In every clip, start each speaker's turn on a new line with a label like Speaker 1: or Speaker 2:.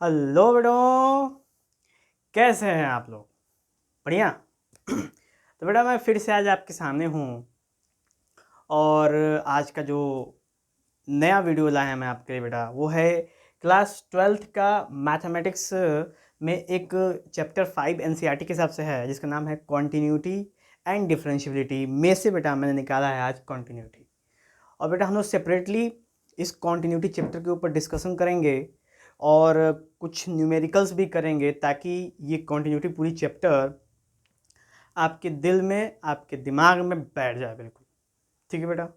Speaker 1: Hello बेटो, कैसे हैं आप लोग? बढ़िया। तो बेटा मैं फिर से आज आपके सामने हूँ और आज का जो नया वीडियो लाया है मैं आपके लिए बेटा, वो है क्लास 12th का मैथमेटिक्स में एक चैप्टर 5 एनसीईआरटी के हिसाब से है, जिसका नाम है कॉन्टिन्यूटी एंड डिफरेंशियबिलिटी। में से बेटा मैंने निकाला है आज कॉन्टिन्यूटी। और बेटा हम लोग सेपरेटली इस कॉन्टिन्यूटी चैप्टर के ऊपर डिस्कशन करेंगे और कुछ न्यूमेरिकल्स भी करेंगे, ताकि ये कॉन्टिन्यूटी पूरी चैप्टर आपके दिल में, आपके दिमाग में बैठ जाए बिल्कुल। ठीक है बेटा।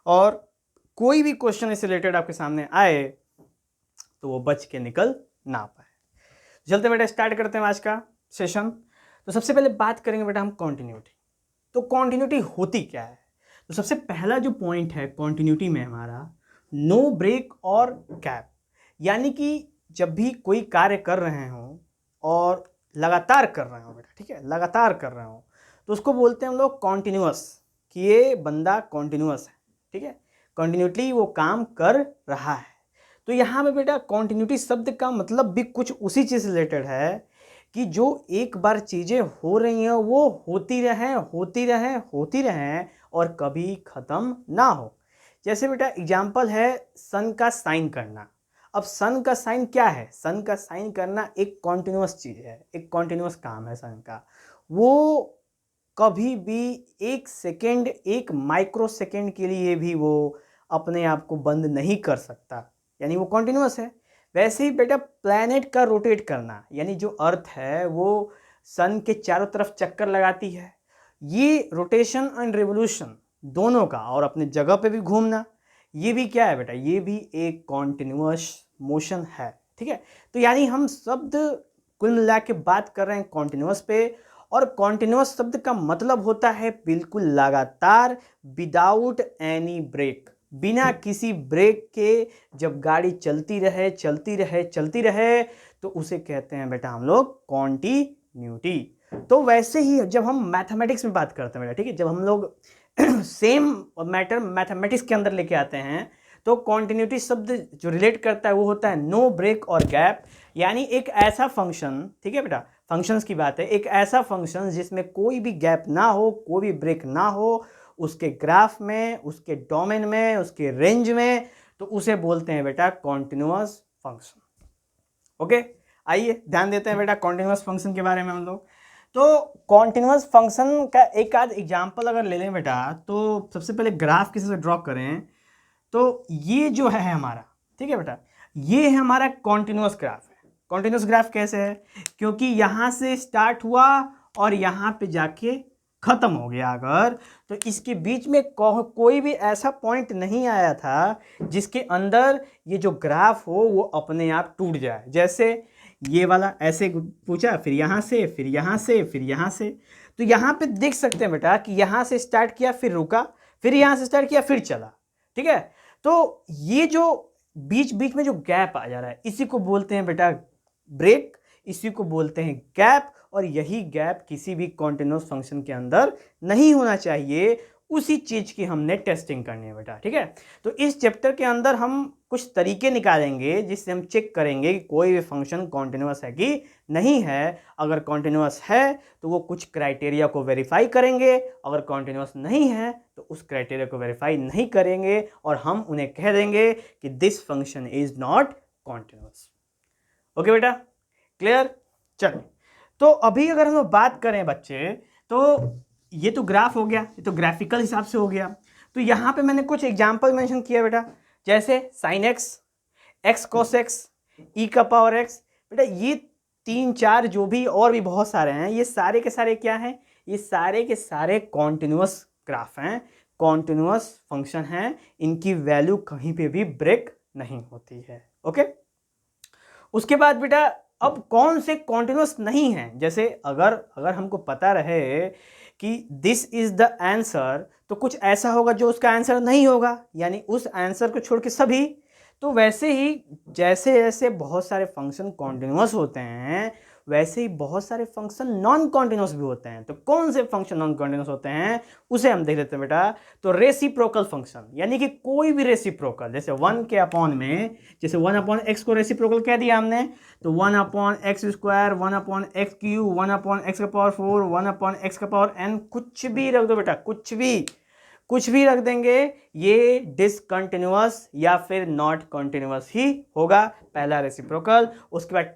Speaker 1: और कोई भी क्वेश्चन इससे रिलेटेड आपके सामने आए तो वो बच के निकल ना पाए। चलते बेटा स्टार्ट करते हैं आज का सेशन। तो सबसे पहले बात करेंगे बेटा हम कॉन्टिन्यूटी। तो कॉन्टिन्यूटी होती क्या है? तो सबसे पहला जो पॉइंट है कॉन्टिन्यूटी में हमारा, नो ब्रेक और गैप। यानी कि जब भी कोई कार्य कर रहे हों और लगातार कर रहे हो बेटा, ठीक है, लगातार कर रहे हो, तो उसको बोलते हैं हम लोग कॉन्टिन्यूअस, कि ये बंदा कॉन्टिन्यूअस है। ठीक है, कॉन्टिन्यूटली वो काम कर रहा है। तो यहाँ पे बेटा कॉन्टिन्यूटी शब्द का मतलब भी कुछ उसी चीज़ से रिलेटेड है कि जो एक बार चीज़ें हो रही हैं वो होती रहें होती रहें होती रहें और कभी ख़त्म ना हो। जैसे बेटा एग्जाम्पल है सन का साइन करना। अब सन का साइन क्या है? सन का साइन करना एक कॉन्टिन्यूअस चीज़ है, एक कॉन्टिन्यूअस काम है सन का। वो कभी भी एक सेकेंड, एक माइक्रो सेकेंड के लिए भी वो अपने आप को बंद नहीं कर सकता, यानी वो कॉन्टिन्यूअस है। वैसे ही बेटा प्लैनेट का रोटेट करना, यानी जो अर्थ है वो सन के चारों तरफ चक्कर लगाती है, ये रोटेशन एंड रिवोल्यूशन दोनों का, और अपने जगह पे भी घूमना, ये भी क्या है बेटा? ये भी एक कॉन्टिन्यूअस मोशन है। ठीक है, तो यानी हम शब्द कुल मिला के बात कर रहे हैं कॉन्टिन्यूअस पे। और कॉन्टिन्यूअस शब्द का मतलब होता है बिल्कुल लगातार, विदाउट एनी ब्रेक, बिना किसी ब्रेक के जब गाड़ी चलती रहे चलती रहे चलती रहे, तो उसे कहते हैं बेटा हम लोग कॉन्टिन्यूटी। तो वैसे ही जब हम मैथमेटिक्स में बात करते हैं बेटा, ठीक है, जब हम लोग सेम मैटर मैथमेटिक्स के अंदर लेके आते हैं, तो कॉन्टिन्यूटी शब्द जो रिलेट करता है वो होता है नो ब्रेक और गैप। यानी एक ऐसा फंक्शन, ठीक है बेटा, फंक्शंस की बात है, एक ऐसा फंक्शन जिसमें कोई भी गैप ना हो, कोई भी ब्रेक ना हो, उसके ग्राफ में, उसके डोमेन में, उसके रेंज में, तो उसे बोलते हैं बेटा कॉन्टिन्यूअस फंक्शन। ओके, आइए ध्यान देते हैं बेटा कॉन्टिन्यूअस फंक्शन के बारे में हम लोग। तो कॉन्टिन्यूअस फंक्शन का एक आध एग्जाम्पल अगर ले लें बेटा, तो सबसे पहले ग्राफ किसी से ड्रॉ करें, तो ये जो है हमारा, ठीक है बेटा, ये है हमारा कॉन्टिन्यूअस ग्राफ है। कॉन्टिन्यूअस ग्राफ कैसे है? क्योंकि यहाँ से स्टार्ट हुआ और यहाँ पे जाके खत्म हो गया अगर, तो इसके बीच में कोई भी ऐसा पॉइंट नहीं आया था जिसके अंदर ये जो ग्राफ हो वो अपने आप टूट जाए। जैसे ये वाला ऐसे पूछा, फिर यहाँ से, फिर यहाँ से, फिर यहाँ से, तो यहाँ पे देख सकते हैं बेटा कि यहाँ से स्टार्ट किया, फिर रुका, फिर यहाँ से स्टार्ट किया, फिर चला। ठीक है, तो ये जो बीच बीच में जो गैप आ जा रहा है, इसी को बोलते हैं बेटा ब्रेक, इसी को बोलते हैं गैप। और यही गैप किसी भी कॉन्टिन्यूअस फंक्शन के अंदर नहीं होना चाहिए। उसी चीज की हमने टेस्टिंग करनी है बेटा। ठीक है, तो इस चैप्टर के अंदर हम कुछ तरीके निकालेंगे जिससे हम चेक करेंगे कि कोई भी फंक्शन कॉन्टिन्यूअस है कि नहीं है। अगर कॉन्टिन्यूअस है तो वो कुछ क्राइटेरिया को वेरीफाई करेंगे, अगर कॉन्टिन्यूअस नहीं है तो उस क्राइटेरिया को वेरीफाई नहीं करेंगे और हम उन्हें कह देंगे कि this function is not continuous. Okay बेटा, क्लियर? चलिए, तो अभी अगर हम बात करें बच्चे, तो ये तो ग्राफ हो गया, ये तो ग्राफिकल हिसाब से हो गया। तो यहाँ पे मैंने कुछ एग्जाम्पल मेंशन किया बेटा, जैसे sine x, x cos x, e का पावर एक्स। बेटा ये 3-4 जो भी और भी बहुत सारे हैं, ये सारे के सारे क्या हैं? ये सारे के सारे कॉन्टिन्यूअस ग्राफ हैं, कॉन्टिन्यूअस फंक्शन हैं, इनकी वैल्यू कहीं पे भी ब्रेक नहीं होती है। ओके, उसके बाद बेटा अब कौन से कॉन्टिन्यूअस नहीं हैं? जैसे अगर हमको पता रहे कि दिस इज द आंसर, तो कुछ ऐसा होगा जो उसका आंसर नहीं होगा, यानी उस आंसर को छोड़ के सभी। तो वैसे ही जैसे जैसे बहुत सारे फंक्शन कॉन्टिन्यूस होते हैं वैसे ही बहुत सारे फंक्शन नॉन कॉन्टिन्यूस भी होते हैं। तो कौन से फंक्शन नॉन कॉन्टिन्यूस होते हैं उसे हम देख लेते हैं बेटा। तो रेसिप्रोकल फंक्शन, यानी कि कोई भी रेसिप्रोकल, जैसे 1 के अपॉन में, जैसे 1 अपॉन एक्स को रेसिप्रोकल कह दिया हमने, तो 1 upon x square, 1 upon x cube, 1 upon x का पावर 4, 1 अपॉन एक्स का पावर n, कुछ भी रख दो बेटा, कुछ भी रख देंगे, ये डिसकंटिन्यूअस या फिर नॉट कॉन्टिन्यूअस ही होगा, पहला रेसिप्रोकल। उसके बाद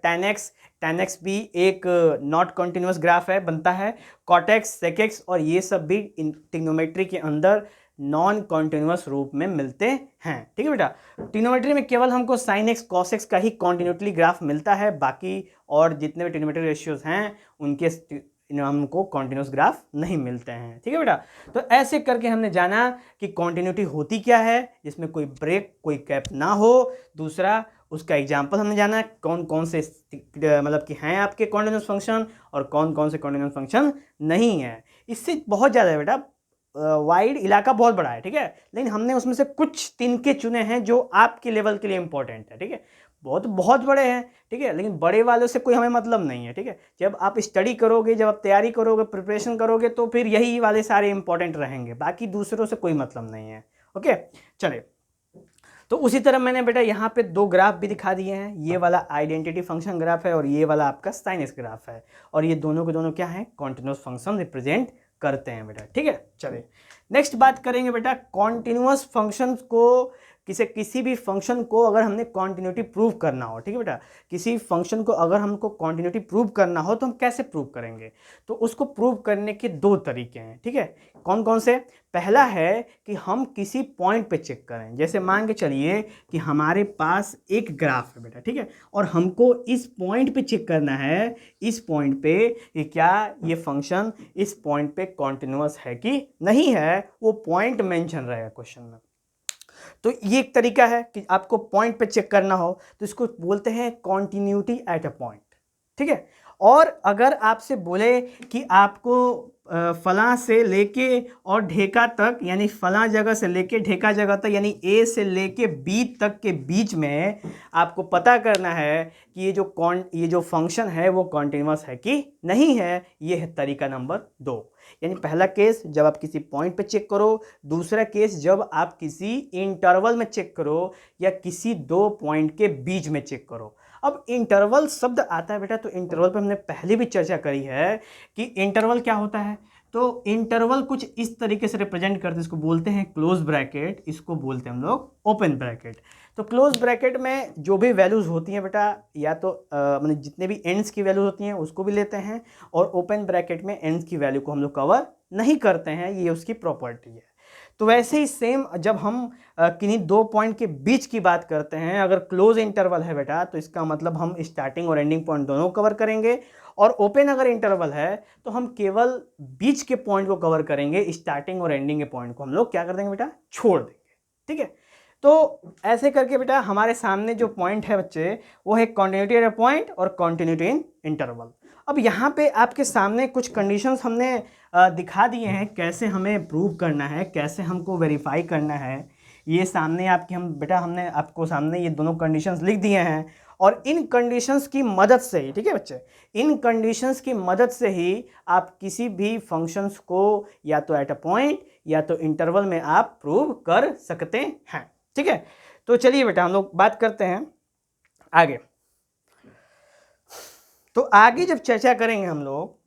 Speaker 1: tan x भी एक नॉट कॉन्टिन्यूअस ग्राफ है, बनता है। cot x, sec x और ये सब भी ट्रिग्नोमेट्री के अंदर नॉन कॉन्टिन्यूअस रूप में मिलते हैं। ठीक है बेटा, ट्रिग्नोमेट्री में केवल हमको sin x cos x का ही कॉन्टिन्यूटी ग्राफ मिलता है, बाकी और जितने भी ट्रिग्नोमेट्री रेशियोज हैं उनके हमको कॉन्टिन्यूस ग्राफ नहीं मिलते हैं। ठीक है बेटा, तो ऐसे करके हमने जाना कि कॉन्टिन्यूटी होती क्या है, जिसमें कोई ब्रेक कोई कैप ना हो। दूसरा, उसका एग्जाम्पल हमने जाना कौन कौन से मतलब कि हैं आपके कॉन्टिन्यूस फंक्शन और कौन कौन से कॉन्टिन्यूस फंक्शन नहीं है। इससे बहुत ज़्यादा है बेटा, वाइड इलाका बहुत बड़ा है। ठीक है, लेकिन हमने उसमें से कुछ तिनके चुने हैं जो आपके लेवल के लिए इंपॉर्टेंट है। ठीक है, बहुत बड़े हैं। ठीक है, लेकिन बड़े वालों से कोई हमें मतलब नहीं है। ठीक है, जब आप स्टडी करोगे, जब आप तैयारी करोगे, प्रिपरेशन करोगे, तो फिर यही वाले सारे इंपॉर्टेंट रहेंगे, बाकी दूसरों से कोई मतलब नहीं है। ओके, चलिए, तो उसी तरह मैंने बेटा यहाँ पे दो ग्राफ भी दिखा दिए हैं। ये वाला आइडेंटिटी फंक्शन ग्राफ है और ये वाला आपका साइन एक्स ग्राफ है, और ये दोनों के दोनों क्या है, कॉन्टिन्यूस फंक्शन रिप्रेजेंट करते हैं बेटा। ठीक है, चलिए नेक्स्ट बात करेंगे बेटा, कॉन्टिन्यूस फंक्शन को किसी भी फंक्शन को अगर हमने कॉन्टिन्यूटी प्रूव करना हो। ठीक है बेटा, किसी फंक्शन को अगर हमको कॉन्टिन्यूटी प्रूव करना हो तो हम कैसे प्रूव करेंगे, तो उसको प्रूव करने के दो तरीके हैं। ठीक है, कौन कौन से, पहला है कि हम किसी पॉइंट पे चेक करें, जैसे मान के चलिए कि हमारे पास एक ग्राफ है बेटा। ठीक है, और हमको इस पॉइंट पे चेक करना है, इस पॉइंट पे कि क्या ये फंक्शन इस पॉइंट पे कॉन्टिन्यूअस है कि नहीं है, वो पॉइंट मेंशन रहेगा क्वेश्चन में। तो ये एक तरीका है कि आपको पॉइंट पे चेक करना हो, तो इसको बोलते हैं कॉन्टिन्यूटी एट अ पॉइंट। ठीक है, और अगर आपसे बोले कि आपको फलां से लेके और ढेका तक, यानी फलां जगह से लेके ढेका जगह तक, यानी ए से लेके बी तक के बीच में आपको पता करना है कि ये जो फंक्शन है वो कॉन्टिन्यूअस है कि नहीं है, ये है तरीका नंबर 2। यानी पहला केस जब आप किसी पॉइंट पे चेक करो, दूसरा केस जब आप किसी इंटरवल में चेक करो या किसी दो पॉइंट के बीच में चेक करो। अब इंटरवल शब्द आता है बेटा, तो इंटरवल पे हमने पहले भी चर्चा करी है कि इंटरवल क्या होता है। तो इंटरवल कुछ इस तरीके से रिप्रेजेंट करते हैं, इसको बोलते हैं क्लोज ब्रैकेट, इसको बोलते हैं हम लोग ओपन ब्रैकेट। तो क्लोज ब्रैकेट में जो भी वैल्यूज होती हैं बेटा, या तो मतलब जितने भी एंड्स की वैल्यूज होती हैं उसको भी लेते हैं, और ओपन ब्रैकेट में एंड्स की वैल्यू को हम लोग कवर नहीं करते हैं, ये उसकी प्रॉपर्टी है। तो वैसे ही सेम जब हम किन्हीं दो पॉइंट के बीच की बात करते हैं, अगर क्लोज इंटरवल है बेटा, तो इसका मतलब हम स्टार्टिंग और एंडिंग पॉइंट दोनों कवर करेंगे, और ओपन अगर इंटरवल है तो हम केवल बीच के पॉइंट को कवर करेंगे, स्टार्टिंग और एंडिंग के पॉइंट को हम लोग क्या कर देंगे बेटा, छोड़ देंगे। ठीक है, तो ऐसे करके बेटा हमारे सामने जो पॉइंट है बच्चे, वो है कॉन्टिन्यूटी एट अ पॉइंट और कॉन्टिन्यूटी इन इंटरवल। अब यहाँ पे आपके सामने कुछ कंडीशंस हमने दिखा दिए हैं, कैसे हमें प्रूव करना है, कैसे हमको वेरीफाई करना है। ये सामने आपके हमने आपको सामने ये दोनों कंडीशंस लिख दिए हैं, और इन कंडीशंस की मदद से ही, ठीक है बच्चे, इन कंडीशंस की मदद से ही आप किसी भी फंक्शंस को या तो एट अ पॉइंट या तो इंटरवल में आप प्रूव कर सकते हैं। ठीक है, तो चलिए बेटा हम लोग बात करते हैं आगे। तो आगे जब चर्चा करेंगे हम लोग,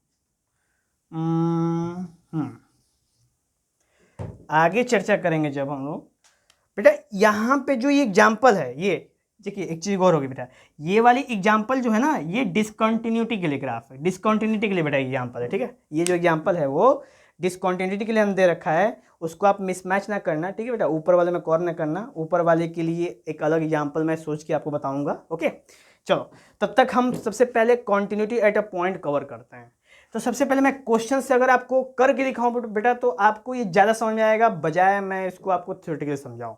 Speaker 1: आगे चर्चा करेंगे जब हम लोग बेटा, यहाँ पे जो ये एग्जाम्पल है, ये देखिए एक चीज गौर होगी बेटा, ये वाली एग्जाम्पल जो है ना, ये डिसकंटिन्यूटी के लिए ग्राफ है, डिसकंटिन्यूटी के लिए बेटा एग्जाम्पल है। ठीक है, ये जो एग्जाम्पल है वो डिसकंटिन्यूटी के लिए हम दे रखा है, उसको आप मिसमैच ना करना। ठीक है बेटा, ऊपर वाले में कौर ना करना, ऊपर वाले के लिए एक अलग एग्जाम्पल मैं सोच के आपको बताऊंगा। ओके, चलो तब तक हम सबसे पहले continuity at a point cover करते हैं। तो सबसे पहले मैं क्वेश्चन से अगर आपको करके दिखाऊं बेटा, तो आपको ये ज़्यादा समझ में आएगा, बजाय मैं इसको आपको थ्योरेटिकली समझाऊं।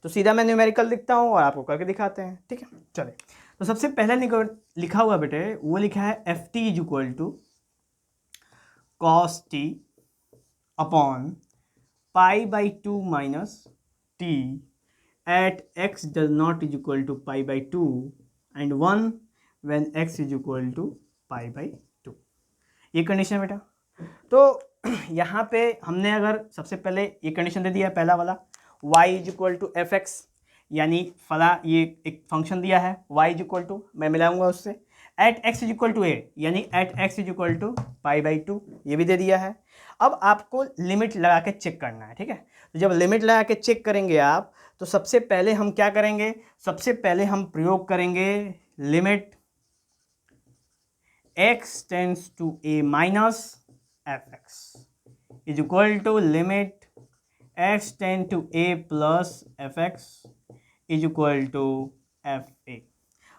Speaker 1: तो सीधा मैं न्यूमेरिकल लिखता हूँ और आपको करके दिखाते हैं। ठीक है, चलिए, तो सबसे पहले लिखा हुआ बेटे, वो लिखा है f t is equal to cos t upon pi by 2 minus t at x does not is equal to pi by two and 1 when x is equal to pi by two. ये condition है बेटा। तो यहाँ पे हमने अगर सबसे पहले ये कंडीशन दे दिया है पहला वाला, y is equal to f x, यानी फला ये एक फंक्शन दिया है y इज इक्वल टू, मैं मिलाऊंगा उससे, at x is equal to a, यानी at x is equal to pi by two, ये भी दे दिया है। अब आपको लिमिट लगा के चेक करना है, ठीक है। तो जब लिमिट लगा के चेक करेंगे आप, तो सबसे पहले हम क्या करेंगे, सबसे पहले हम प्रयोग करेंगे limit x tends to a minus f x is equal to limit x tend to a plus f x is equal to f a.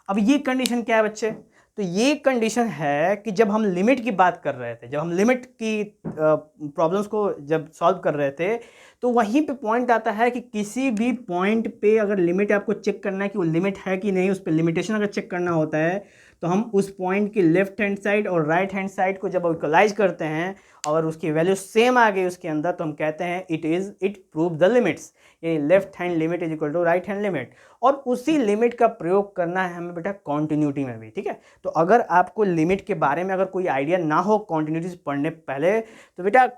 Speaker 1: अब ये कंडीशन क्या है बच्चे, तो ये कंडीशन है कि जब हम लिमिट की बात कर रहे थे, जब हम लिमिट की प्रॉब्लम्स को जब सॉल्व कर रहे थे, तो वहीं पे पॉइंट आता है कि किसी भी पॉइंट पे अगर लिमिट आपको चेक करना है कि वो लिमिट है कि नहीं, उस पर लिमिटेशन अगर चेक करना होता है, तो हम उस पॉइंट की लेफ्ट हैंड साइड और राइट हैंड साइड को जब इक्वलाइज करते हैं और उसकी वैल्यू सेम आ गई उसके अंदर, तो हम कहते हैं इट प्रूव द लिमिट्स, यानी left hand limit is equal to right hand limit. और उसी लिमिट का प्रयोग करना है हमें बेटा कॉन्टिन्यूटी में भी, ठीक है। तो अगर आपको लिमिट के बारे में अगर कोई आइडिया ना हो कॉन्टिन्यूटी पढ़ने पहले, तो बेटा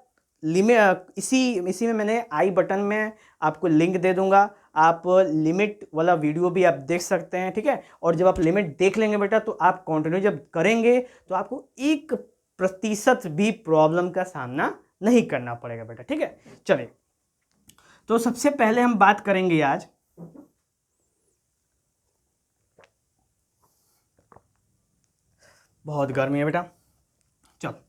Speaker 1: लिमिट इसी में मैंने आई बटन में आपको लिंक दे दूंगा, आप लिमिट वाला वीडियो भी आप देख सकते हैं, ठीक है। और जब आप लिमिट देख लेंगे बेटा, तो आप कॉन्टिन्यू जब करेंगे तो आपको 1% भी प्रॉब्लम का सामना नहीं करना पड़ेगा बेटा, ठीक है। चलिए, तो सबसे पहले हम बात करेंगे आज बहुत गर्मी है बेटा, चलो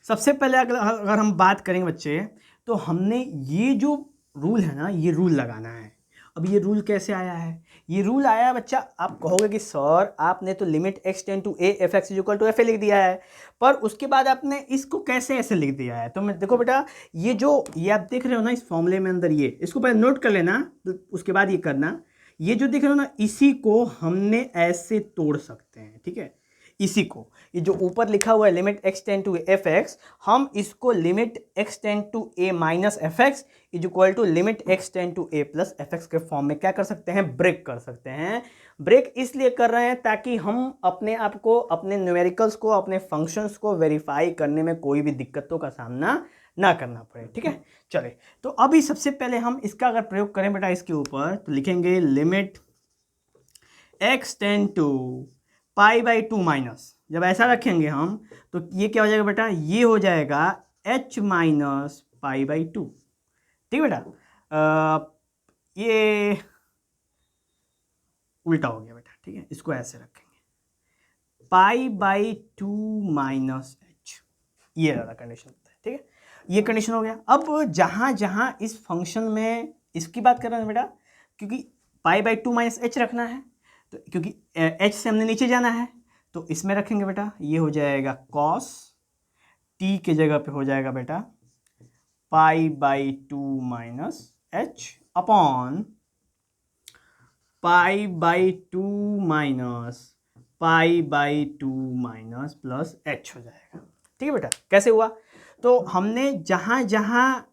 Speaker 1: सबसे पहले अगर हम बात करेंगे बच्चे, तो हमने ये जो रूल है ना, ये रूल लगाना है। अब ये रूल कैसे आया है, ये रूल आया है बच्चा, आप कहोगे कि सर आपने तो limit x tend to a f x is equal to f a लिख दिया है, पर उसके बाद आपने इसको कैसे ऐसे लिख दिया है। तो मैं देखो बेटा, ये आप देख रहे हो ना इस फॉर्मूले में अंदर, ये इसको पहले नोट कर लेना, उसके बाद ये करना। ये जो देख रहे हो ना, इसी को हमने ऐसे तोड़ सकते हैं, ठीक है। इसी को, ये जो ऊपर लिखा हुआ है limit x tend to f x, हम इसको limit x tend to a minus f x is equal to limit x tend to a plus f x के फॉर्म में क्या कर सकते हैं, ब्रेक कर सकते हैं। ब्रेक इसलिए कर रहे हैं ताकि हम अपने आप को, अपने न्यूमेरिकल्स को, अपने फंक्शंस को वेरीफाई करने में कोई भी दिक्कतों का सामना ना करना पड़े, ठीक है। चले, तो अभी सबसे पहले हम इसका अगर प्रयोग करें बेटा इसके ऊपर, तो लिखेंगे limit x tend to pi by two minus, जब ऐसा रखेंगे हम तो ये क्या हो जाएगा बेटा, ये हो जाएगा h minus pi by to, ठीक है बेटा। ये उल्टा हो गया बेटा, ठीक है, इसको ऐसे रखेंगे पाई बाई टू माइनस एच, ये वाला कंडीशन होता है, ठीक है। ये कंडीशन हो गया। अब जहाँ जहाँ इस फंक्शन में इसकी बात कर रहे हैं बेटा, क्योंकि पाई बाई टू माइनस एच रखना है, तो क्योंकि h से हमने नीचे जाना है, तो इसमें रखेंगे बेटा, ये हो जाएगा कॉस, t के जगह पे हो जाएगा बेटा पाई by two minus H upon pi by two minus pi by two minus plus H हो जाएगा, ठीक है बेटा। कैसे हुआ, तो हमने जहाँ जहाँ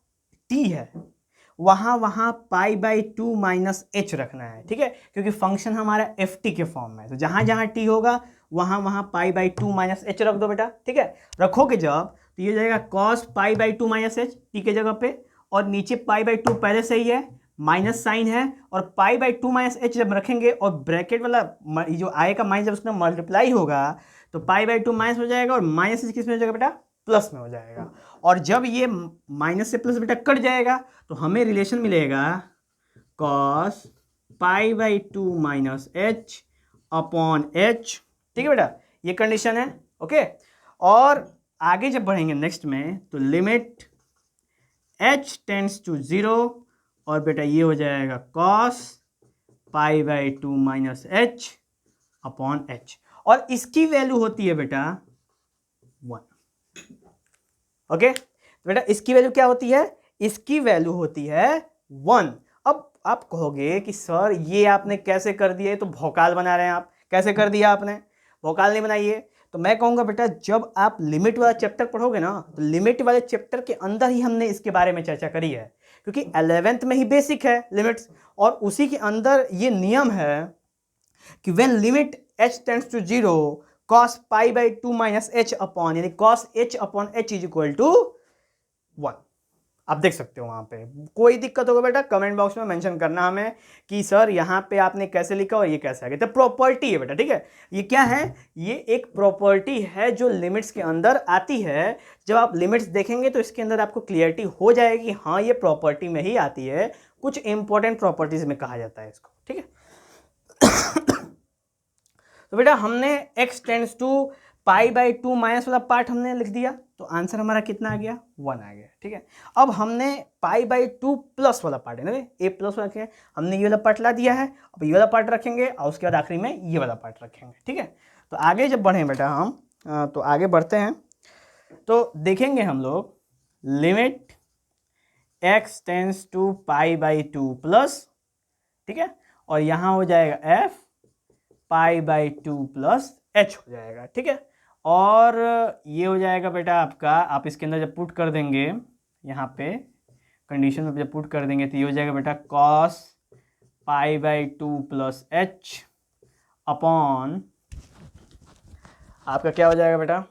Speaker 1: t है वहाँ वहाँ पाई बाई टू माइनस एच रखना है, ठीक है, क्योंकि फंक्शन हमारा एफ टी के फॉर्म में है। तो जहाँ जहाँ टी होगा वहाँ वहाँ पाई बाई टू माइनस एच रख दो बेटा, ठीक है। रखोगे जब, तो ये हो जाएगा cos pi by two minus H T के जगह पे, और नीचे पाई बाई टू पहले से ही है, माइनस साइन है, और पाई बाई टू माइनस एच जब रखेंगे और ब्रैकेट वाला जो आएगा माइनस जब उसमें मल्टीप्लाई होगा, तो पाई बाई टू माइनस हो जाएगा और माइनस एच किस में हो जाएगा बेटा, प्लस में हो जाएगा। और जब ये माइनस से प्लस बेटा कट जाएगा, तो हमें रिलेशन मिलेगा cos pi by two minus H upon H, ठीक है बेटा, ये कंडीशन है, ओके। और आगे जब बढ़ेंगे नेक्स्ट में, तो लिमिट h टेंड्स टू 0, और बेटा ये हो जाएगा cos pi by two minus H upon H, और इसकी वैल्यू होती है बेटा 1, ओके। तो बेटा इसकी वैल्यू क्या होती है, इसकी वैल्यू होती है 1। अब आप कहोगे कि सर ये आपने कैसे कर दिया, तो भौकाल बना रहे हैं आप, कैसे कर दिया आपने, भौकाल नहीं बनाइए। तो मैं कहूँगा बेटा, जब आप लिमिट वाला चैप्टर पढ़ोगे ना, तो लिमिट वाले चैप्टर के अंदर ही हमने इसके बारे में चर्चा करी है, क्योंकि 11th में ही बेसिक है लिमिट्स, और उसी के अंदर ये नियम है कि when limit h tends to 0 cos pi by 2 minus h upon, यानी cos h upon h is equal to 1। आप देख सकते हो वहां पे। कोई दिक्कत होगा बेटा कमेंट बॉक्स में मेंशन करना हमें कि सर यहाँ पे आपने कैसे लिखा और ये कैसे आ गया। तो प्रॉपर्टी है बेटा, ठीक है। ये क्या है, ये एक प्रॉपर्टी है जो लिमिट्स के अंदर आती है। जब आप लिमिट्स देखेंगे तो इसके अंदर आपको क्लियरिटी हो जाएगी, हाँ ये प्रॉपर्टी में ही आती है। कुछ इंपॉर्टेंट प्रॉपर्टीज में कहा जाता है इसको, ठीक है। तो बेटा हमने x tends to pi by 2 minus वाला पार्ट हमने लिख दिया, तो आंसर हमारा कितना आ गया, 1 आ गया, ठीक है। अब हमने पाई बाई 2 प्लस वाला पार्ट है ना, ए प्लस वाला रखेंगे, हमने ये वाला पार्ट ला दिया है। अब ये वाला पार्ट रखेंगे और उसके बाद आखिरी में ये वाला पार्ट रखेंगे, ठीक है। तो आगे जब बढ़ें बेटा हम, तो आगे बढ़ते हैं तो देखेंगे हम लोग लिमिट x tends to pi by 2 plus, ठीक है, और यहाँ हो जाएगा f pi by 2 plus h हो जाएगा, ठीक है। और ये हो जाएगा बेटा आपका, आप इसके अंदर जब पुट कर देंगे यहाँ पे कंडीशन में जब पुट कर देंगे तो ये हो जाएगा बेटा cos pi by 2 plus h upon आपका क्या हो जाएगा बेटा,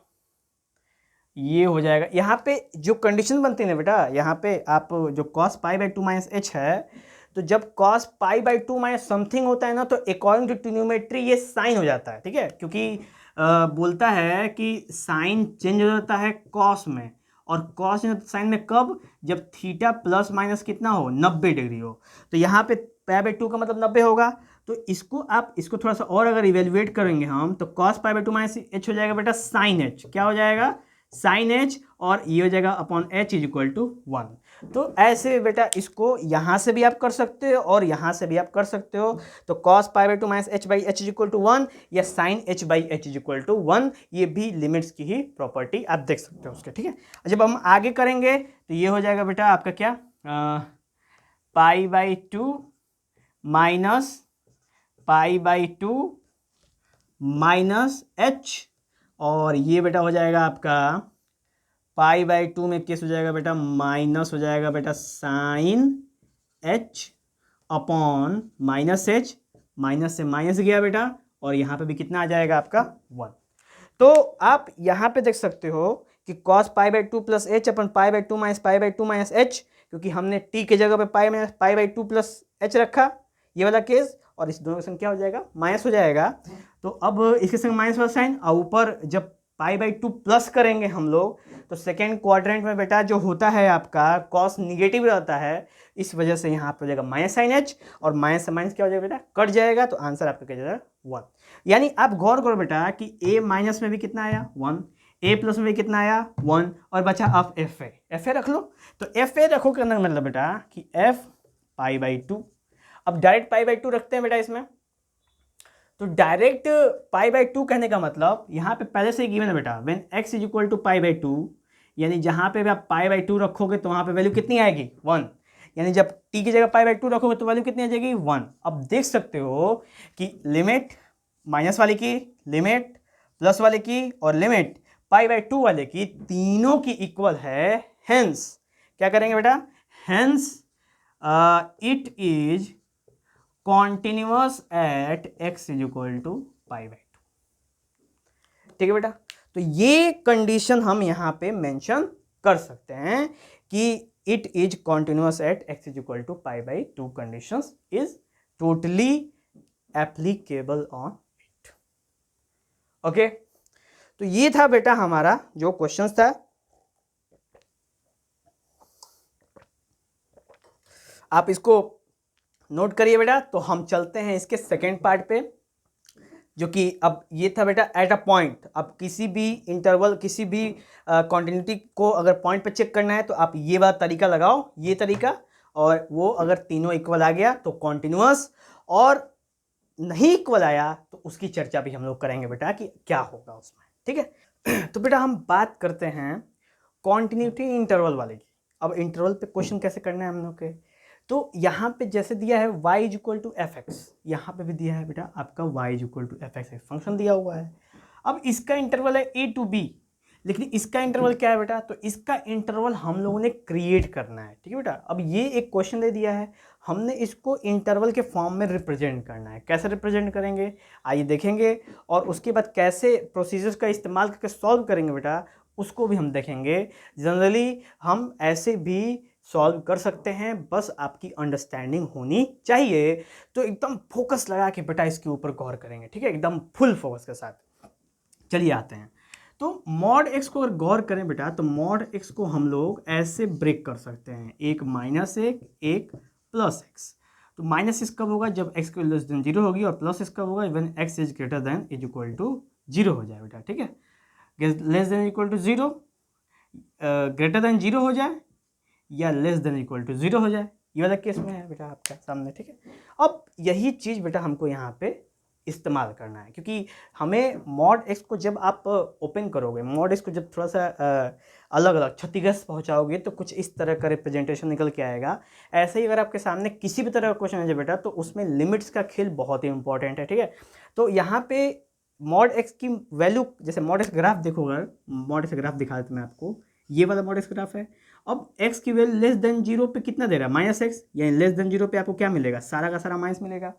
Speaker 1: ये हो जाएगा। यहाँ पे जो कंडीशन बनती है ना बेटा, यहाँ पे आप जो cos pi by 2 minus h है, तो जब cos pi by 2 minus something होता है ना, तो अकॉर्डिंग टू ट्रिग्नोमेट्री ये साइन हो जाता है, ठीक है। क्योंकि बोलता है कि साइन चेंज हो जाता है कॉस में, और कॉस साइन में कब, जब थीटा प्लस माइनस कितना हो, 90 डिग्री हो। तो यहाँ पे पाई बाई 2 का मतलब 90 होगा। तो इसको आप इसको थोड़ा सा और अगर इवेल्युएट करेंगे हम, तो cos pi by 2 minus h हो जाएगा बेटा साइन h, क्या हो जाएगा, साइन h, और ये हो जाएगा upon h is equal to 1। तो ऐसे बेटा इसको यहाँ से भी आप कर सकते हो और यहाँ से भी आप कर सकते हो। तो cos pi by 2 minus h by h is equal to 1 या sine h by h is equal to 1, ये भी लिमिट्स की ही प्रॉपर्टी आप देख सकते हो उसके, ठीक है। जब हम आगे करेंगे तो ये हो जाएगा बेटा आपका क्या, पाई by 2 minus pi by 2 minus h, और ये बेटा हो जाएगा आपका पाई बाई 2 में किस हो जाएगा बेटा, माइनस हो जाएगा बेटा sine h upon minus h, minus से माइनस गया बेटा, और यहाँ पे भी कितना आ जाएगा आपका 1। तो आप यहाँ पे देख सकते हो कि cos pi by 2 plus h upon pi by 2 minus pi by 2 minus h, क्योंकि हमने t के जगह पे pi minus pi by 2 plus h रखा, ये वाला केस, और इस दोनों का संग क्या हो जाएगा, माइनस हो जाएगा। तो अब इसके संग माइनस वाला साइन, और ऊपर जब पाई बाई 2 प्लस करेंगे हम लोग, तो सेकेंड क्वाड्रेंट में बेटा जो होता है आपका कॉस निगेटिव रहता है, इस वजह से यहाँ पे हो जाएगा माइनस साइन h, और माइनस से माइनस क्या हो जाएगा बेटा, कट जाएगा। तो आंसर आपका क्या जाएगा 1। यानी आप गौर करो बेटा कि a माइनस में भी कितना आया 1, a प्लस में भी कितना आया 1, और बचा अब एफ ए रख लो। तो एफ ए रखो के अंदर मतलब बेटा कि f पाई बाई 2, अब डायरेक्ट पाई बाई 2 रखते हैं बेटा इसमें। तो डायरेक्ट पाई बाई 2 कहने का मतलब यहाँ पे पहले से ही गिवन है बेटा, when x is equal to pi by 2, यानी जहाँ पे भी आप पाई बाई 2 रखोगे तो वहाँ पे वैल्यू कितनी आएगी 1, यानी जब t की जगह पाई बाई 2 रखोगे तो वैल्यू कितनी आ जाएगी 1। अब देख सकते हो कि लिमिट माइनस वाले की, लिमिट प्लस वाले की, और लिमिट पाई बाई 2 वाले की, तीनों की इक्वल है। हेंस क्या करेंगे बेटा, hence it is continuous at x is equal to pi by 2, ठीक है बेटा। तो ये कंडीशन हम यहाँ पे मेंशन कर सकते हैं कि it is continuous at x is equal to pi by 2 conditions is totally applicable on it. Okay, तो ये था बेटा हमारा जो क्वेश्चन था। आप इसको नोट करिए बेटा। तो हम चलते हैं इसके सेकेंड पार्ट पे, जो कि अब ये था बेटा एट अ पॉइंट। अब किसी भी इंटरवल, किसी भी कॉन्टिन्यूटी को अगर पॉइंट पे चेक करना है तो आप ये वाला तरीका लगाओ, ये तरीका, और वो अगर तीनों इक्वल आ गया तो कॉन्टिन्यूअस, और नहीं इक्वल आया तो उसकी चर्चा भी हम लोग करेंगे बेटा कि क्या होगा उसमें, ठीक है। तो बेटा हम बात करते हैं कॉन्टिन्यूटी इंटरवल वाले की। अब इंटरवल पे क्वेश्चन कैसे करना है हम लोग के, तो यहाँ पे जैसे दिया है y is equal to f x, यहाँ पे भी दिया है बेटा आपका y is equal to f x, function दिया हुआ है। अब इसका इंटरवल है a टू b, लेकिन इसका इंटरवल क्या है बेटा, तो इसका इंटरवल हम लोगों ने क्रिएट करना है, ठीक है बेटा। अब ये एक क्वेश्चन दे दिया है, हमने इसको इंटरवल के फॉर्म में रिप्रेजेंट करना है। कैसे रिप्रेजेंट करेंगे आइए देखेंगे, और उसके बाद कैसे प्रोसीजर्स का इस्तेमाल करके सॉल्व करेंगे बेटा, उसको भी हम देखेंगे। जनरली हम ऐसे भी सॉल्व कर सकते हैं, बस आपकी अंडरस्टैंडिंग होनी चाहिए। तो एकदम फोकस लगा के बेटा इसके ऊपर गौर करेंगे, ठीक है, एकदम फुल फोकस के साथ। चलिए आते हैं, तो मॉड एक्स को अगर गौर करें बेटा, तो मॉड एक्स को हम लोग ऐसे ब्रेक कर सकते हैं, एक माइनस एक प्लस एक्स। तो माइनस एक्स कब होगा, जब एक्स को लेस देन जीरो होगी, और प्लस एक्स कब होगा, when x is greater than is equal to zero हो जाए बेटा, ठीक है। Less than equal to zero, greater than zero हो जाए, या less than equal to zero हो जाए, ये वाला केस में है बेटा आपका सामने, ठीक है। अब यही चीज़ बेटा हमको यहाँ पे इस्तेमाल करना है, क्योंकि हमें मॉड एक्स को जब आप ओपन करोगे, मॉड एक्स को जब थोड़ा सा अलग अलग क्षतिग्रस्त पहुँचाओगे, तो कुछ इस तरह का रिप्रेजेंटेशन निकल के आएगा। ऐसे ही अगर आपके सामने किसी भी तरह का क्वेश्चन है बेटा, तो उसमें लिमिट्स का खेल बहुत ही इंपॉर्टेंट है, ठीक है। तो यहाँ पे मॉड एक्स की वैल्यू, जैसे मॉड एक्स ग्राफ देखोगे, मॉड एक्स ग्राफ दिखा देता मैं आपको, ये वाला मॉड एक्स ग्राफ है। अब x की वैल्यू लेस देन जीरो पे कितना दे रहा है, माइनस एक्स, यानी लेस देन जीरो पे आपको क्या मिलेगा, सारा का सारा माइनस मिलेगा,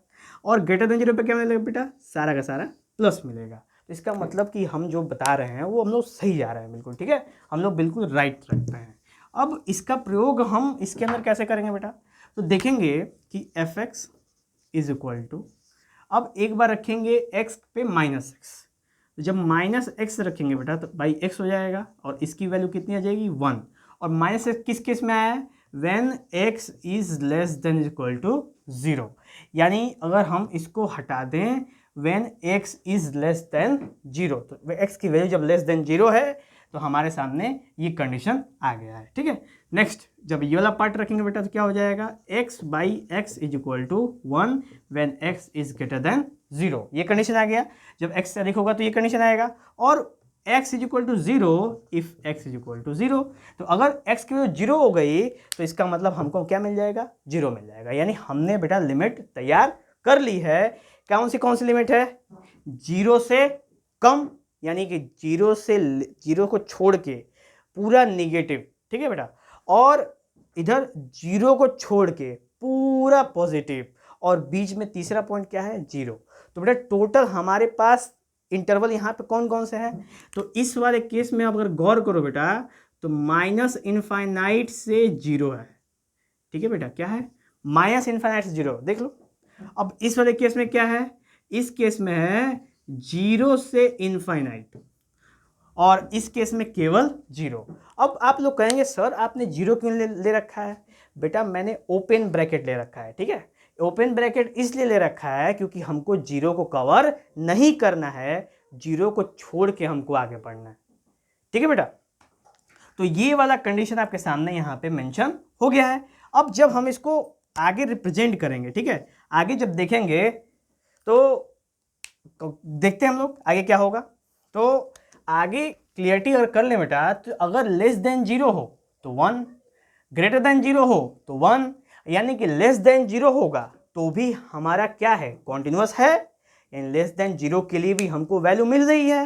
Speaker 1: और ग्रेटर देन जीरो पे क्या मिलेगा बेटा, सारा का सारा प्लस मिलेगा। तो इसका मतलब कि हम जो बता रहे हैं वो हम लोग सही जा रहे हैं बिल्कुल, ठीक है, हम लोग बिल्कुल राइट रखते हैं। अब इसका प्रयोग हम इसके अंदर कैसे करेंगे बेटा, तो देखेंगे कि f x is equal to, अब एक बार रखेंगे x पे माइनस एक्स, तो जब माइनस एक्स रखेंगे बेटा तो बाई एक्स हो जाएगा, और इसकी वैल्यू कितनी आ जाएगी 1, और माइनस एक्स किस केस में आया है, when x is less than equal to zero, यानी अगर हम इसको हटा दें when x is less than zero, तो x की वैल्यू जब लेस देन जीरो है तो हमारे सामने ये कंडीशन आ गया है, ठीक है। नेक्स्ट जब ये वाला पार्ट रखेंगे बेटा तो क्या हो जाएगा, x by x is equal to 1 when x is greater than zero, ये कंडीशन आ गया। जब x से अधिक होगा तो ये कंडीशन आएगा, और x is equal to zero if x is equal to zero, तो अगर x की वैल्यू जीरो हो गई तो इसका मतलब हमको क्या मिल जाएगा, जीरो मिल जाएगा। यानी हमने बेटा लिमिट तैयार कर ली है। कौन सी लिमिट है, जीरो से कम, यानी कि जीरो को छोड़ के पूरा निगेटिव, ठीक है बेटा, और इधर जीरो को छोड़ के पूरा पॉजिटिव, और बीच में तीसरा पॉइंट क्या है, जीरो। तो बेटा टोटल हमारे पास इंटरवल यहाँ पे कौन कौन से हैं, तो इस वाले केस में आप अगर गौर करो बेटा तो माइनस इनफाइनाइट से जीरो है, ठीक है बेटा, क्या है, माइनस इनफाइनाइट से जीरो, देख लो। अब इस वाले केस में क्या है, इस केस में है जीरो से इनफाइनाइट, और इस केस में केवल जीरो। अब आप लोग कहेंगे सर आपने जीरो क्यों ले रखा है, बेटा मैंने ओपन ब्रैकेट ले रखा है, ठीक है। ओपन ब्रैकेट इसलिए ले रखा है क्योंकि हमको जीरो को कवर नहीं करना है, जीरो को छोड़ के हमको आगे बढ़ना है, ठीक है बेटा। तो ये वाला कंडीशन आपके सामने यहाँ पे मेंशन हो गया है। अब जब हम इसको आगे रिप्रेजेंट करेंगे, ठीक है, आगे जब देखेंगे तो देखते हैं हम लोग आगे क्या होगा। तो आगे क्लियरिटी अगर कर ले बेटा, तो अगर लेस देन जीरो हो तो 1, ग्रेटर देन जीरो हो तो 1, यानी कि लेस देन जीरो होगा तो भी हमारा क्या है, कॉन्टिन्यूअस है, यानी लेस देन जीरो के लिए भी हमको वैल्यू मिल रही है,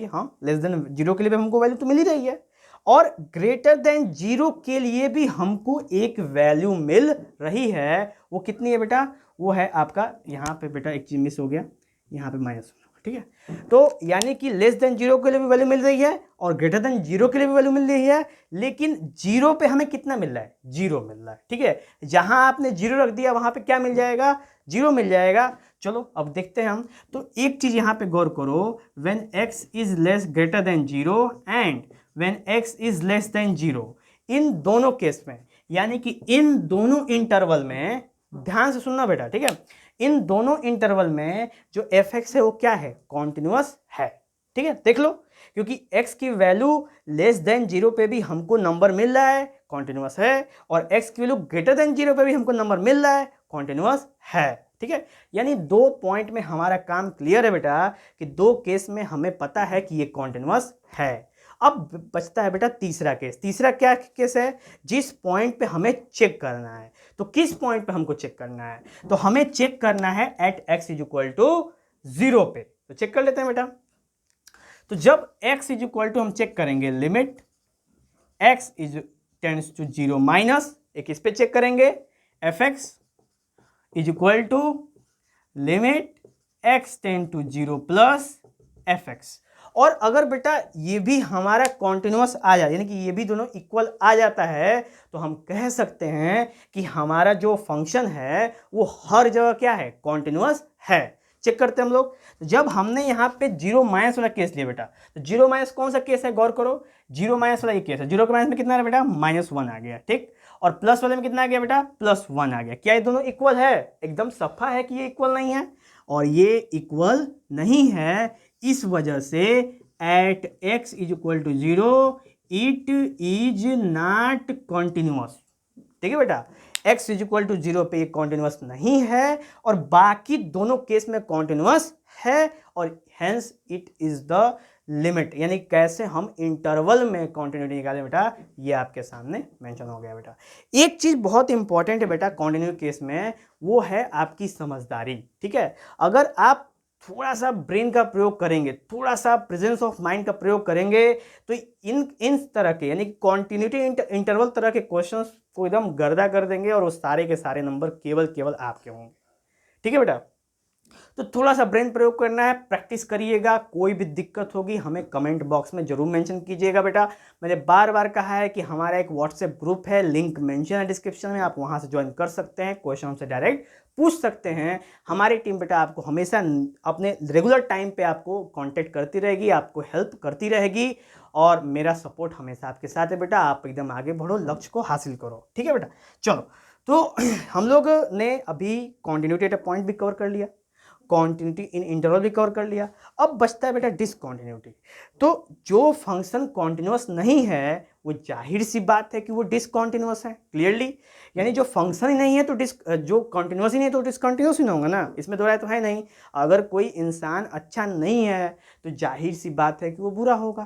Speaker 1: हाँ, लेस देन जीरो के लिए भी हमको वैल्यू तो मिल ही रही है, और ग्रेटर देन जीरो के लिए भी हमको एक वैल्यू मिल रही है। वो कितनी है बेटा, वो है आपका, यहाँ पे बेटा एक चीज मिस हो गया, यहाँ पे माइनस, ठीक है। तो यानी कि लेस देन जीरो के लिए भी वैल्यू मिल रही है और ग्रेटर देन जीरो के लिए भी वैल्यू मिल रही है, लेकिन जीरो पे हमें कितना मिल रहा है, जीरो मिल रहा है, ठीक है। जहां आपने जीरो रख दिया वहां पे क्या मिल जाएगा, जीरो मिल जाएगा। चलो अब देखते हैं हम। तो एक चीज यहां पे गौर करो, when x is less greater than zero and when x is less than zero, इन दोनों केस में, यानी कि इन दोनों इंटरवल में, ध्यान से सुनना बेटा, ठीक है, इन दोनों इंटरवल में जो एफ एक्स है वो क्या है, कॉन्टिन्यूअस है, ठीक है। देख लो, क्योंकि x की वैल्यू लेस देन जीरो पे भी हमको नंबर मिल रहा है, कॉन्टिन्यूअस है, और x की वैल्यू ग्रेटर देन जीरो पे भी हमको नंबर मिल रहा है, कॉन्टिन्यूअस है, ठीक है। यानी दो पॉइंट में हमारा काम क्लियर है बेटा, कि दो केस में हमें पता है कि ये कॉन्टिन्यूअस है। अब बचता है बेटा तीसरा केस। तीसरा क्या केस है, जिस पॉइंट पे हमें चेक करना है। तो किस पॉइंट पे हमको चेक करना है, तो हमें चेक करना है at x is equal to zero पे। तो चेक कर लेते हैं बेटा। तो जब x इज इक्वल टू हम चेक करेंगे limit x is tends to 0 minus एक इस पे चेक करेंगे fx is equal to limit x tend to 0 plus fx। और अगर बेटा ये भी हमारा कॉन्टिन्यूअस आ जाए यानी कि ये भी दोनों इक्वल आ जाता है तो हम कह सकते हैं कि हमारा जो फंक्शन है वो हर जगह क्या है, कॉन्टिन्यूअस है। चेक करते हैं हम लोग। तो जब हमने यहाँ पे 0 माइनस वाला केस लिया बेटा, तो 0 माइनस कौन सा केस है, गौर करो, 0 माइनस वाला ये केस है। 0 के माइनस में कितना है बेटा, -1 आ गया, ठीक। और प्लस वाले में कितना आ गया बेटा, +1 आ गया। क्या ये दोनों इक्वल है? एकदम सफा है कि ये इक्वल नहीं है, और ये इक्वल नहीं है। इस वजह से at x is equal to 0 it is not continuous. ठीक है बेटा, x इज इक्वल टू 0 पे कॉन्टिन्यूअस नहीं है और बाकी दोनों केस में कॉन्टिन्यूअस है, और hence it is the limit. यानी कैसे हम इंटरवल में कॉन्टिन्यूटी निकालें बेटा, ये आपके सामने मेंशन हो गया बेटा। एक चीज बहुत इंपॉर्टेंट है बेटा कॉन्टिन्यू केस में, वो है आपकी समझदारी। ठीक है, अगर आप थोड़ा सा ब्रेन का प्रयोग करेंगे, थोड़ा सा प्रेजेंस ऑफ माइंड का प्रयोग करेंगे, तो इन तरह के यानी कॉन्टिन्यूटी इंटरवल तरह के क्वेश्चंस को एकदम गर्दा कर देंगे, और वो सारे के सारे नंबर केवल आपके होंगे। ठीक है बेटा, तो थोड़ा सा ब्रेन प्रयोग करना है, प्रैक्टिस करिएगा। कोई भी दिक्कत होगी हमें कमेंट बॉक्स में जरूर मेंशन कीजिएगा बेटा। मैंने बार बार कहा है कि हमारा एक व्हाट्सएप ग्रुप है, लिंक मेंशन है डिस्क्रिप्शन में, आप वहां से ज्वाइन कर सकते हैं, क्वेश्चन से डायरेक्ट पूछ सकते हैं। हमारी टीम बेटा आपको हमेशा अपने रेगुलर टाइम पे आपको कांटेक्ट करती रहेगी, आपको हेल्प करती रहेगी, और मेरा सपोर्ट हमेशा आपके साथ है बेटा। आप एकदम आगे बढ़ो, लक्ष्य को हासिल करो। ठीक है बेटा, चलो, तो हम लोग ने अभी कॉन्टिन्यूटी एट अ पॉइंट भी कवर कर लिया, कॉन्टिन्यूटी इन इंटरवल भी कवर कर लिया। अब बचता है बेटा डिसकॉन्टिन्यूटी। तो जो फंक्शन कॉन्टिन्यूअस नहीं है वो जाहिर सी बात है कि वो डिसकॉन्टिन्यूअस है, क्लियरली। यानी जो फंक्शन ही नहीं है तो जो कॉन्टिन्यूअस ही नहीं है तो डिसकॉन्टिन्यूअस ही ना होगा ना, इसमें दो राय तो है नहीं। अगर कोई इंसान अच्छा नहीं है तो जाहिर सी बात है कि वो बुरा होगा।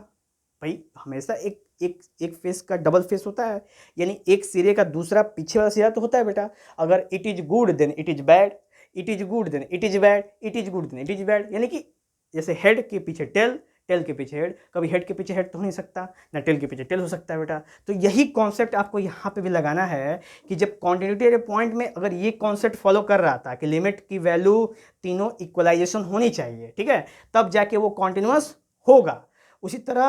Speaker 1: भाई हमेशा एक फेस का डबल फेस होता है, यानी एक सिरे का दूसरा पीछे वाला सिरा तो होता है बेटा। अगर it is good then it is bad, it is good then it is bad, it is good then it is bad. यानी कि जैसे हेड के पीछे टेल, टेल के पीछे हेड, कभी हेड के पीछे हेड तो हो नहीं सकता ना, टेल के पीछे टेल हो सकता है बेटा। तो यही कॉन्सेप्ट आपको यहाँ पे भी लगाना है कि जब कॉन्टिन्यूटी पॉइंट में अगर ये कॉन्सेप्ट फॉलो कर रहा था कि लिमिट की वैल्यू तीनों इक्वलाइजेशन होनी चाहिए, ठीक है, तब जाके वो कॉन्टिन्यूअस होगा। उसी तरह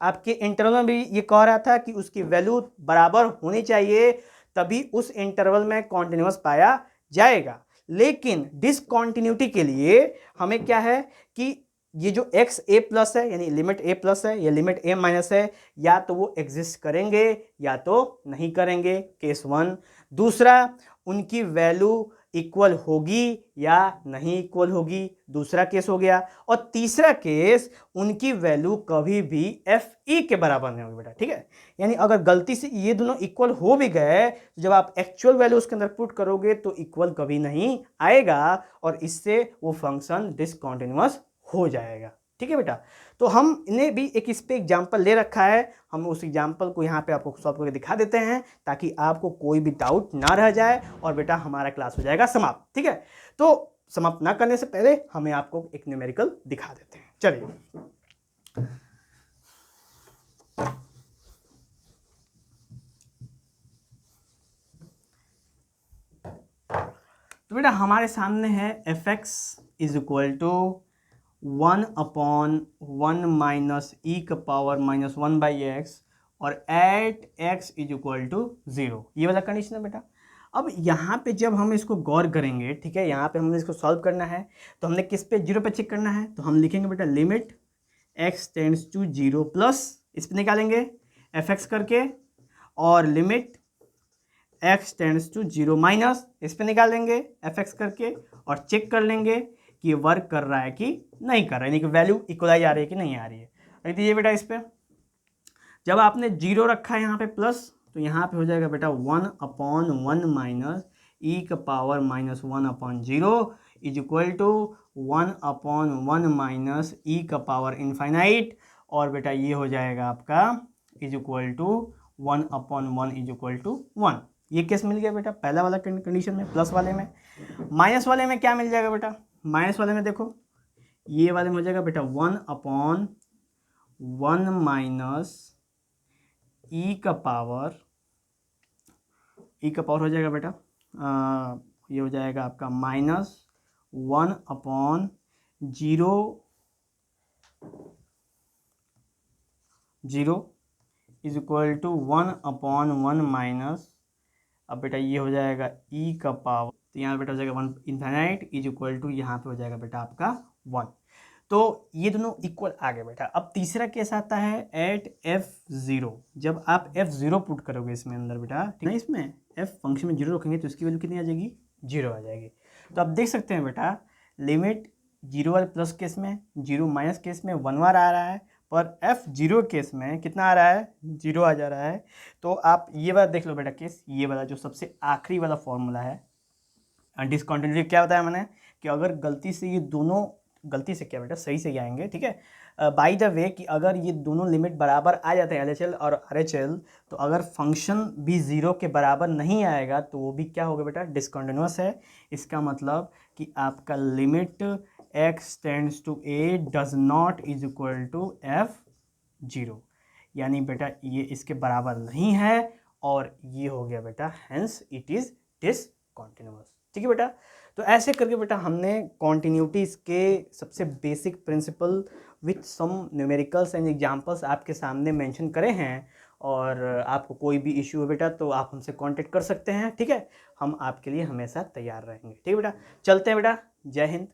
Speaker 1: आपके इंटरवल में भी ये कह रहा था कि उसकी वैल्यू बराबर होनी चाहिए, तभी उस इंटरवल में कॉन्टिन्यूअस पाया जाएगा। लेकिन डिसकॉन्टिन्यूटी के लिए हमें क्या है कि ये जो x a प्लस है यानी लिमिट a प्लस है या लिमिट a माइनस है, या तो वो एग्जिस्ट करेंगे या तो नहीं करेंगे, केस 1। दूसरा, उनकी वैल्यू इक्वल होगी या नहीं इक्वल होगी, दूसरा केस हो गया। और तीसरा केस, उनकी वैल्यू कभी भी fe के बराबर नहीं होगी बेटा। ठीक है, यानी अगर गलती से ये दोनों इक्वल हो भी गए तो जब आप एक्चुअल वैल्यू उसके अंदर पुट करोगे तो इक्वल कभी नहीं आएगा, और इससे वो फंक्शन डिसकॉन्टिन्यूअस हो जाएगा। ठीक है बेटा, तो हमने भी एक इस पे एग्जाम्पल ले रखा है, हम उस एग्जाम्पल को यहाँ पे आपको सॉल्व करके दिखा देते हैं ताकि आपको कोई भी डाउट ना रह जाए, और बेटा हमारा क्लास हो जाएगा समाप्त। ठीक है, तो समाप्त ना करने से पहले हमें आपको एक न्यूमेरिकल दिखा देते हैं। चलिए, तो बेटा हमारे सामने है fx is equal to 1/1 minus e का पावर -1/x, और at x is equal to 0, ये वाला कंडीशन है बेटा। अब यहाँ पे जब हम इसको गौर करेंगे, ठीक है, यहाँ पे हमें इसको सॉल्व करना है, तो हमने किस पे 0 पे चेक करना है, तो हम लिखेंगे बेटा limit x tends to 0 plus, इस पे निकालेंगे fx करके, और limit x tends to 0 minus, इस पे निकालेंगे fx करके, और चेक कर लेंगे कि वर्क कर रहा है कि नहीं कर रहा है, यानी कि वैल्यू इक्वलाइज आ रही है कि नहीं आ रही है। लिख दीजिए बेटा इस पे। जब आपने 0 रखा है यहाँ पे प्लस, तो यहाँ पे हो जाएगा बेटा 1/1 माइनस e का power -1/0 is equal to 1/1 minus e का पावर इनफाइनाइट, और बेटा ये हो जाएगा आपका is equal to 1/1 is equal to 1। ये केस मिल गया बेटा पहला वाला कंडीशन में। प्लस वाले में, माइनस वाले में क्या मिल जाएगा बेटा, माइनस वाले में देखो, ये वाले में हो जाएगा बेटा 1/1 1 माइनस ई का पावर हो जाएगा बेटा, ये हो जाएगा आपका -1/0 इज इक्वल टू 1/1 माइनस, अब बेटा ये हो जाएगा ई का पावर, तो यहाँ बेटा हो जाएगा 1 इन्फाइनाइट इज इक्वल टू, यहाँ पे हो जाएगा बेटा आपका 1। तो ये दोनों इक्वल आ गए बेटा। अब तीसरा केस आता है एट f0, जब आप f0 पुट करोगे इसमें अंदर बेटा, ठीक है, इसमें f फंक्शन में 0 रखेंगे तो इसकी वैल्यू कितनी आ जाएगी, 0 आ जाएगी। तो आप देख सकते हैं बेटा लिमिट 0 वाले प्लस केस में, 0 माइनस केस में 1 बार आ रहा है, पर f0 केस में कितना आ रहा है, 0 आ जा रहा है। तो आप ये वाला देख लो बेटा केस, ये वाला जो सबसे आखिरी वाला फॉर्मूला है डिसकंटिन्यूटी, क्या बताया मैंने कि अगर गलती से ये दोनों, गलती से क्या बेटा सही से आएंगे, ठीक है, बाय द वे कि अगर ये दोनों लिमिट बराबर आ जाते हैं LHL और RHL, तो अगर फंक्शन भी 0 के बराबर नहीं आएगा तो वो भी क्या होगा बेटा, डिसकंटिन्यूअस है। इसका मतलब कि आपका limit x tends to a does not is equal to f0, यानी बेटा ये इसके बराबर नहीं है और ये हो गया बेटा हेंस इट इज डिसकंटिन्यूअस। ठीक है बेटा, तो ऐसे करके बेटा हमने कॉन्टिन्यूटीज के सबसे basic principle with some numericals and examples आपके सामने मेंशन करे हैं। और आपको कोई भी इश्यू है बेटा तो आप हमसे कांटेक्ट कर सकते हैं, ठीक है, हम आपके लिए हमेशा तैयार रहेंगे। ठीक है बेटा, चलते हैं बेटा, जय हिंद।